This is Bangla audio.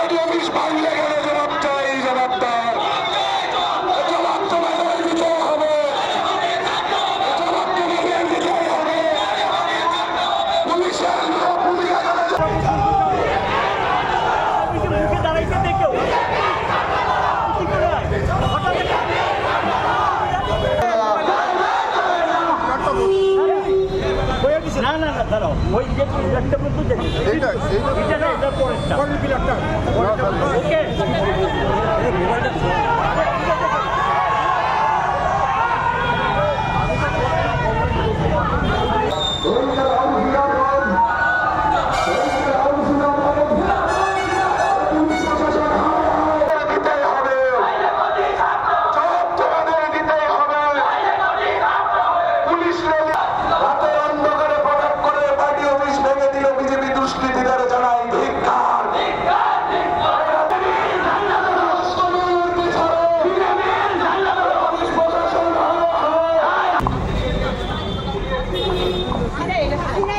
পার্টি অফিস ভাঙলে কেন জবাব চাই, জবাবদার জবাব তোমাদের দিতেই হবে, জবাব তোমাদের দিতেই হবে। পুলিশের ভূমিকা না না না দাঁড়াও ওই যে একটা বলতে দেখি এইটা না এটা পরেরটা পরের পিলারটা ওকে Ada